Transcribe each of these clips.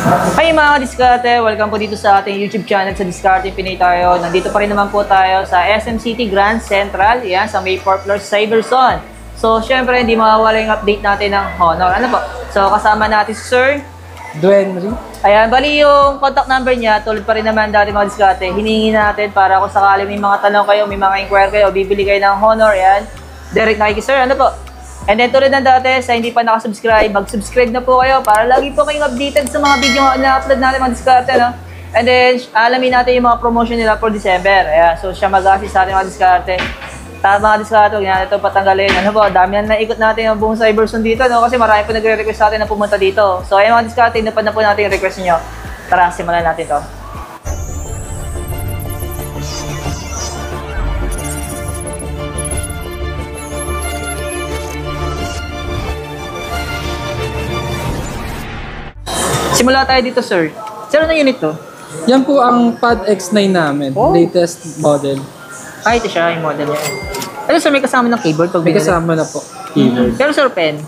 Hi mga diskarte! Welcome po dito sa ating YouTube channel sa Diskarte Pinay tayo. Nandito pa rin naman po tayo sa SM City Grand Central, yan, sa may 4th floor Cyberzone. So, syempre, hindi mawawala yung update natin ng Honor. Ano po? So, kasama natin si Sir Duenry. Ayan, bali yung contact number niya, tulad pa rin naman dati mga diskarte, hiningi natin para kung sakali may mga tanong kayo, may mga inquire kayo, bibili kayo ng Honor, yan. Direct na kay Sir, ano po? And then tulad ng dati, sa hindi pa nakasubscribe, mag-subscribe na po kayo para lagi po kayong updated sa mga video na upload natin mga diskarte, no? And then, alamin natin yung mga promotion nila for December. Ayan, so siya mag-assist sa ating mga diskarte. Tama mga diskarte, huwag na ito patanggalin. Ano po, dami na naikot natin yung buong Cyberzone dito, no? Kasi marami po nagre-request sa atin na pumunta dito. So ayun mga diskarte, inupad na po natin yung request niyo. Tara, simulan natin to. Simula tayo dito, sir. Sir, ano unit to? Yan po ang Pad X9 namin. Oh. Latest model. Ah, ito siya, yung model niya. Ano, sir, may kasama ng keyboard pag May binili? kasama na po. Keyboard. Pero, sir, pen?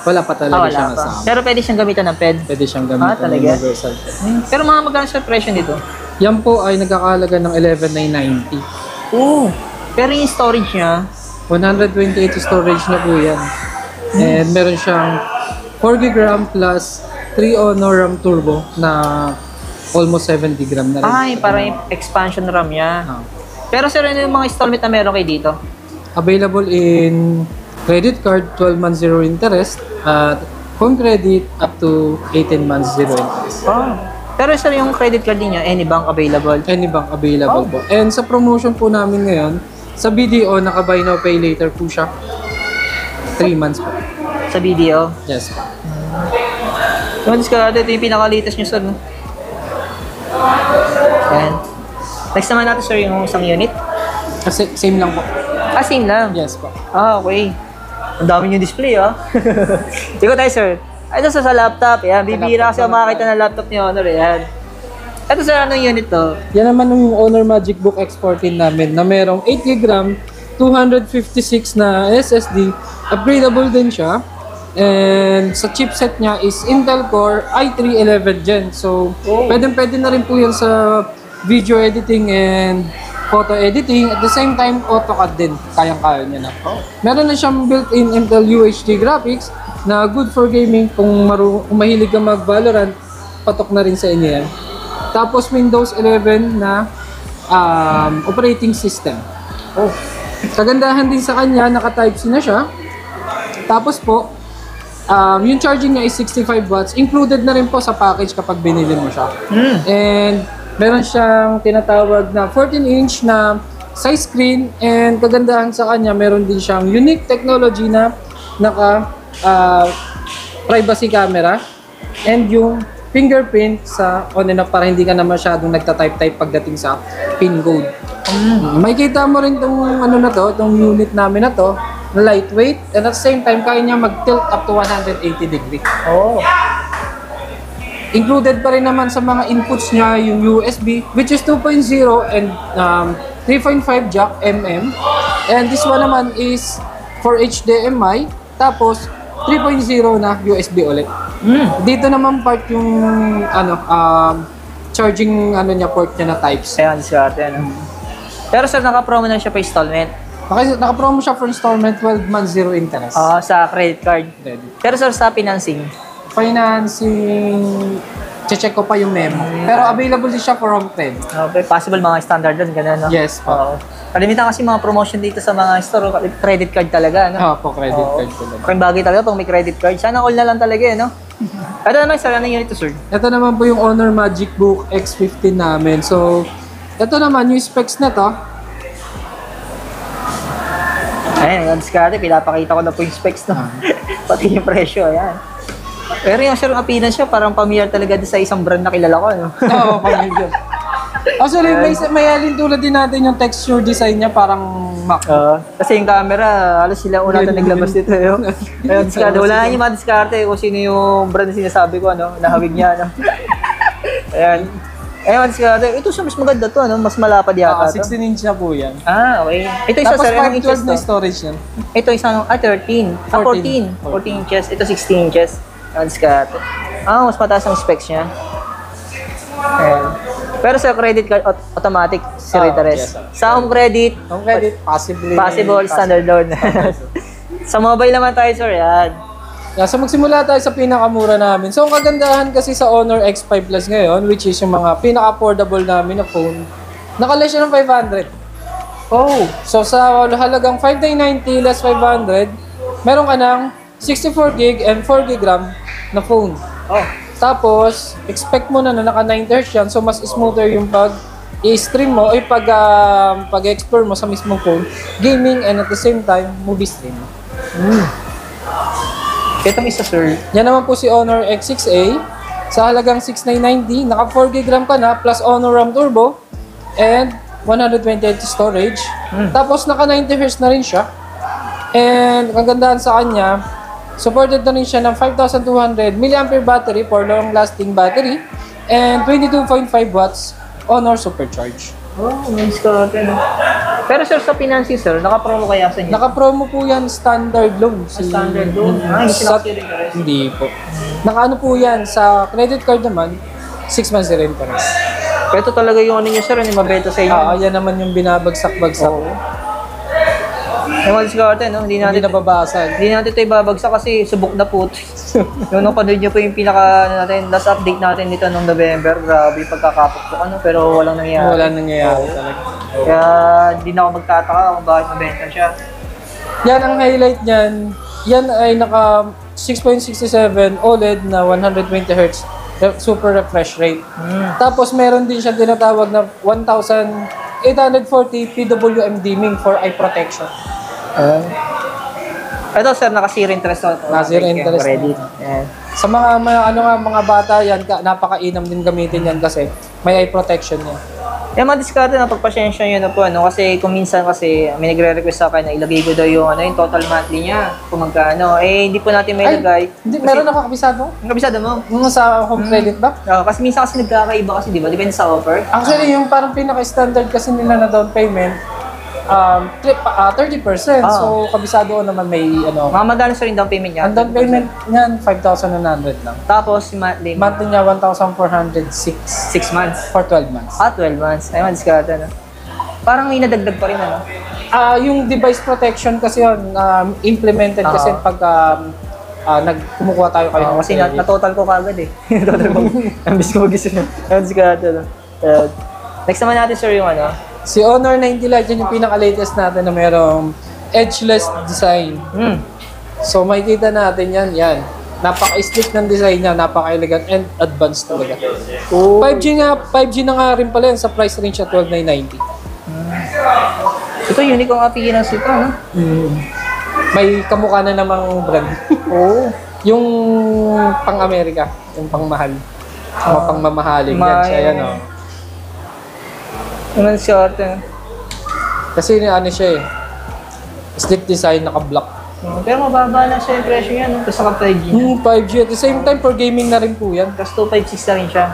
Wala pa talaga Wala siyang pa. kasama. Pero pwede siyang gamitan ng pen? Pwede siyang gamitin talaga? ng universal pen. Pero mga magkano siya presyo nito? Yan po ay nagkakalaga ng 11,990. Oo. Pero yung storage niya, 128 storage na po yan. And meron siyang 4GB RAM plus 3 Honor RAM Turbo na almost 70GB na rin. ay, parang yung expansion RAM niya. Ah. Pero, sir, ano yung mga installment na meron kayo dito? Available in credit card, 12 months zero interest, at home credit up to 18 months zero interest. Oh. Pero, sir, yung credit card niya, any bank available? Any bank available po. And sa promotion po namin ngayon, sa BDO, naka-buy now pay later po siya. 3 months po. Sa video? Yes po. Yung diskarte, ito yung pinaka-latest nyo, sir. No? Ayan. Next naman natin, sir, yung isang unit. Kasi same lang po. Ah, same lang. Yes po. Ah, okay. Ang dami yung display, ah. Ikaw tayo, sir. Ito sa laptop, yan. Bibira kasi ako makakita ng laptop ni Honor, yan. Ito, sir, anong unit to? Yan naman yung Honor Magic Book X14 namin na merong 8GB RAM, 256 na SSD, upgradable din siya. And sa chipset niya is Intel Core i3 11th Gen. So, pwede na rin po yan sa video editing and photo editing. At the same time, AutoCAD din. Kayang-kaya niya na. Meron na siyang built-in Intel UHD graphics na good for gaming. Kung mahilig ka mag-Valorant, patok na rin sa inyo yan. Tapos Windows 11 na operating system. Kagandahan din sa kanya, naka-Type-C na siya. Tapos po, yung charging niya is 65 watts. Included na rin po sa package kapag binili mo siya. And meron siyang tinatawag na 14-inch na size screen. And kagandahan sa kanya, meron din siyang unique technology na privacy camera. And yung fingerprint sa on and off para hindi ka na masyadong nagta-type-type pagdating sa pin code. Makikita mo rin tong ano na to, tong unit namin na to, na lightweight, and at the same time kaya niya mag-tilt up to 180 degree. Oh. Included pa rin naman sa mga inputs niya yung USB, which is 2.0 and 3.5 jack mm. And this one naman is for HDMI, tapos 3.0 na USB ulit. Dito naman part yung charging niya port niya na types. Ayan, diskarte, ano. Pero, sir, naka-promo na siya pa installment. Okay, naka-promo siya for installment, 12 months zero interest. Sa credit card. Ready. Pero, sir, sa financing. Financing, check ko pa yung memo. Pero available din siya for home credit. Okay, possible mga standard doon, gano'n, no? Yes po. Oo. Kalimitan kasi mga promotion dito sa mga store, credit card talaga, no? Po, credit card ko lang. Kung bagay talaga pag may credit card, sana all na lang talaga, no? Ito naman, sir, anong unit to, sir? Ito naman po yung Honor Magic Book X15 namin. So, ito naman yung specs na to. Ayan, yung diskarte, pinapakita ko na po yung specs, no? Pati yung presyo, ayan. Pero yung sir, ang appearance siya, parang pamilyar talaga sa isang brand na kilala ko, no? Oo, pamilya. Actually, may alin tulad din natin yung texture design niya, parang Mac. Kasi yung camera, halos sila una na naglabas dito. Ayun, diskarte. Wala na yung mga diskarte kung sino yung brand na sinasabi ko, ano? Nahawig niya, ano? Ayan. Ayun, diskarte. Ito siya, mas maganda to, ano? Mas malapad yata to. 16 inch na po yan. Okay. Ito isa, Tapos sir, anong inches 512 na to? storage yan. Ito isa, 13. 14 inches. Ito 16 inches. Ayun, diskarte. Mas mataas ang specs niya. Ayan. Pero sa credit card, automatic si rate Yes, arrest. sir. Sa home credit, Home credit, possible, standard loan. Sa mobile naman tayo, sir, yan. Yeah, so magsimula tayo sa pinakamura namin. So ang kagandahan kasi sa Honor X5 Plus ngayon, which is yung mga pinaka-affordable namin na phone, nakaless siya ng 500. Oh, So sa halagang 5,990 less 500, meron ka ng 64 gig and 4 gig RAM na phone. oh. Tapos, expect mo na naka 9 Hz yan, so mas smoother yung pag-i-stream mo, ay pag-explore mo sa mismong phone, gaming and at the same time, movie stream. Itong isa, sir. Yan naman po si Honor X6A. Sa halagang 6,990, naka 4 GB RAM ka na, plus Honor RAM Turbo, and 128 storage. Tapos naka 90 Hz na rin siya. And ang kagandahan sa kanya, supported na rin siya ng 5,200 mAh battery for long-lasting battery, and 22.5 watts Honor Supercharge. Oh, nice ka rin. Pero sir, sa financing, sir, naka-promo kaya sa inyo? Naka-promo po yan, standard loan. Standard loan? Ah, hindi Sa- sila rin. Hindi po. Naka-ano po yan, sa credit card naman, 6 months rin pa rin. Pero ito talaga yung ano niya, sir, yung mabenta sa inyo. Yan naman yung binabagsak-bagsak. Yung mga diskarte, no? Hindi Hindi natin, nababasag. hindi natin ito ibabagsak kasi subok na po. Yung napanood nyo po yung pinaka, ano natin, last update natin dito noong November. Grabe yung pagkakapok ko, ano, pero walang nangyayari. Wala nangyayari talaga. Kaya hindi na ako magtataka kung bakit mabenta siya. Yan ang highlight niyan. Yan ay naka 6.67 OLED na 120 Hz super refresh rate. Tapos meron din siya tinatawag na 1,840 PWM dimming for eye protection. Ito sir, naka-zero interest ako. Naka-zero interest. Credit. Yan. Sa mga bata yan, napakainam din gamitin yan kasi may eye protection yan. Yung mga diskarte na pagpasyensya nyo na po, ano, kasi kung minsan kasi may nagre-request sa akin na ilagay ko daw yung, ano, yung total monthly niya, kung magkano. Eh, hindi po natin may lagay. Hindi, meron ako kabisado. Ang kabisado mo? Yung sa home credit ba? Kasi minsan kasi nagkakaiba kasi, di ba? Depende sa offer. Actually, yung parang pinaka-standard kasi nila na down payment, 30%. So, kabisado ko naman may ano. Mga magkano sa rin down payment niya? Ang down payment niyan, 5,100 lang. Tapos, yung monthly, Monthly niya, 1,406 6 months. for 12 months. 12 months. Ay, mga diskarte, ano. Parang may nadagdag pa rin, ano. Yung device protection kasi yun, implemented kasi pagka kumukuha tayo kayo ng Kasi credit. na-total ko kagad eh. Total ko. Ambis ko mag-isip. Ayun, diskarte, ano. Next naman natin, sir, yung ano. Si Honor 90 Lite, yun yung pinaka-latest natin na merong edgeless design. So makikita natin yan. Napaka-sleek ng design niya, napaka-elegant and advanced talaga. 5G na nga rin pala yan sa price range at 12,990. Ito, unique ang apigin ng sito, no? May kamukha na namang brand. Yung pang-Amerika, yung pang-mahal. Mga pang-mamahaling yan siya, yan o. Ano diskarte? Kasi ano siya sleek design, naka-block. Pero mababa lang siya yung presyo niya, no? Tapos naka 5G na. 5G at the same time for gaming na rin po yan. Tapos 256 na rin siya.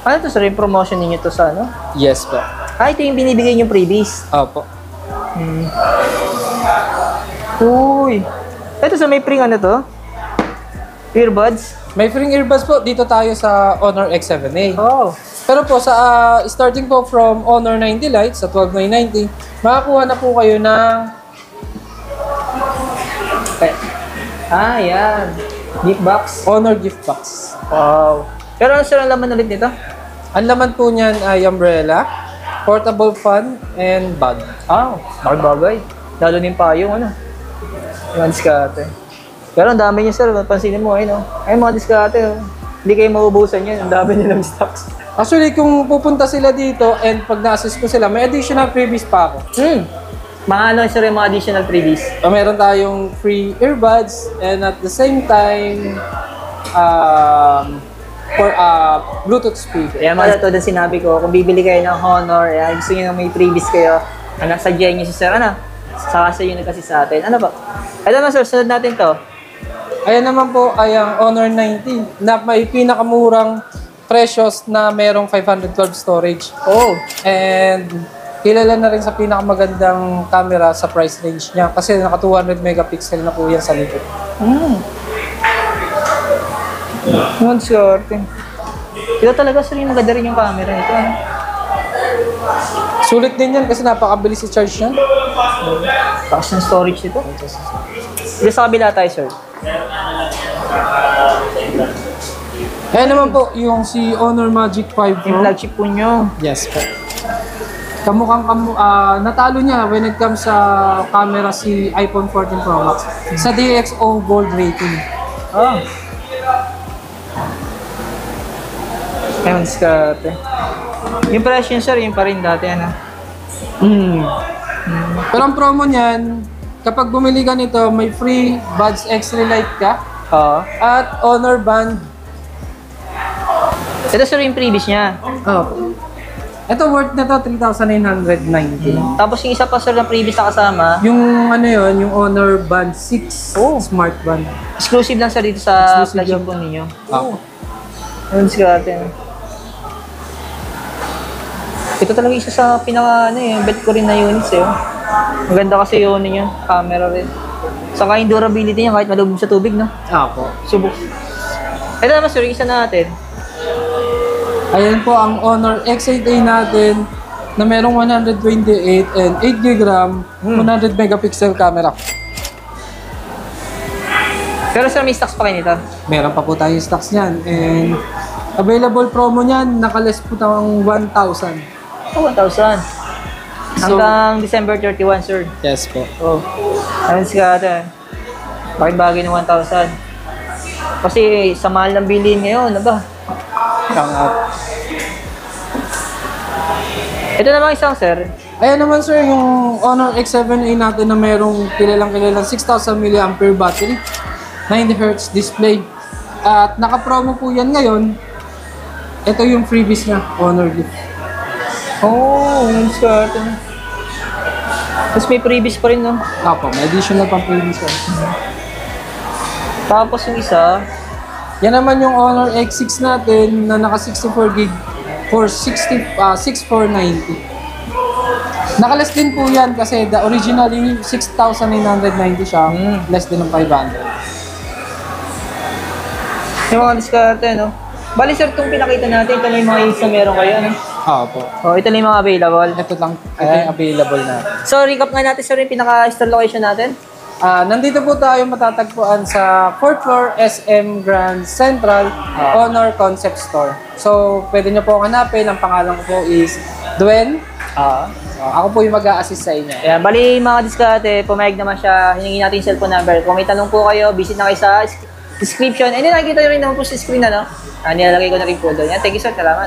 Ano to, sir? Yung promotion ninyo to sa ano? Yes po. Ito yung binibigay yung freebies. Opo. Uy! Ito sa may pring ano to? Earbuds? May free earbuds po dito tayo sa Honor X7A. Oh. Pero po sa starting po from Honor 90 Lite sa 12,990, makakuha na po kayo ng Yan. Gift box. Honor gift box. Wow. Pero ano sir ang laman ulit nito? Ang laman po niyan ay umbrella, portable fan, and bag. Bagay. Lalo na yung payong, ano. Yung diskarte. Pero ang dami niya, sir. Pansinin mo, no? Ay, mga diskarte, oh. Hindi kayo mauubusan yan. Ang dami nilang stocks. Actually, kung pupunta sila dito and pag na-assist ko sila, may additional freebies pa ako. Mga sir, yung mga additional freebies. Meron tayong free earbuds and at the same time, for Bluetooth speaker. Kaya mga ito din sinabi ko, kung bibili kayo ng Honor, gusto nyo na may freebies kayo, sadya nyo si sir, saka sa yun kasi sa atin. Ano ba? Ito na sir, sunod natin to. Ayan naman po ay ang Honor 90 na may pinakamurang precious na merong 512 storage. And kilala na rin sa pinakamagandang camera sa price range niya kasi naka 200 megapixel na po yan sa likod. Ang diskarte. Ito talaga sir, yung maganda rin yung camera nito. Ano? Sulit din yan kasi napakabilis i-charge yan. Takas ng storage nito. Dito sa kabila tayo sir. Ayan naman po, yung si Honor Magic 5 Yung Pro. flagship po nyo. Yes po. Natalo niya when it comes sa camera si iPhone 14 Pro Max sa DxO Gold rating. Ah. Ayun, diskarte. Yung presyo sir, yung pa rin dati, ano? Pero ang promo niyan, kapag bumili ka nito, may free Buds X-Ray light ka Oo. at Honor Band. Ito sir, yung previous niya. Oh. Ito worth na to 3,990. Tapos yung isa pa sir na previous na kasama, Yung ano yun, yung Honor Band 6 Smart Band. exclusive lang sir dito sa Exclusive flagship lang. po ninyo. Oh. Ayun, diskarte. Ito talaga isa sa pinaka, bet ko rin na units eh. Oh. Maganda kasi yun niya, camera rin. Saka yung durability niya kahit malubog sa tubig, no? Apo. Subok. Ito naman sir, yung isa natin. Ayan po ang Honor X8A natin na merong 128 and 8GB RAM, 100 megapixel camera. Pero sir, may stocks pa kayo nito. Meron pa po tayo stocks niyan and available promo niyan, nakaless po ng 1,000. Oh, 1,000. Hanggang December 31, sir. Yes po. Oh. Ayun siya ata. Bakit bagay ng 1,000? Kasi sa mahal ng bilhin ngayon, ano ba? Ito naman isang sir. Ayan naman sir, yung Honor X7A natin na merong kilalang 6,000 mAh battery, 90Hz display. At naka-promo po yan ngayon. Ito yung freebies niya, Honor gift. Oh, yun siya ata. Tapos may previous pa rin, no? Apo, may additional pang freebies yan. Tapos yung isa, Yan naman yung Honor X6 natin na naka 64GB for 6,490. Nakaless din po yan kasi the originally 6,990 siya, less din ng 500. yung mga diskarte, no? Bali sir, itong pinakita natin, ito na yung mga units na meron kayo, no? Opo. Oh, ito na yung mga available. Ito lang, ito yung available na. So, recap nga natin sir yung pinaka-store location natin. Nandito po tayo matatagpuan sa 4th floor SM Grand Central Honor Concept Store. So, pwede nyo po hanapin. Ang pangalan ko po is Duen. Ako po yung mag-a-assist sa inyo. Ayan, bali mga diskarte, pumayag naman siya, hiningi natin yung cellphone number. Kung may tanong po kayo, visit na kayo sa description. And then nakikita nyo rin naman po sa screen, ano? Nilalagay ko na rin po doon. Yan, thank you sir, salamat.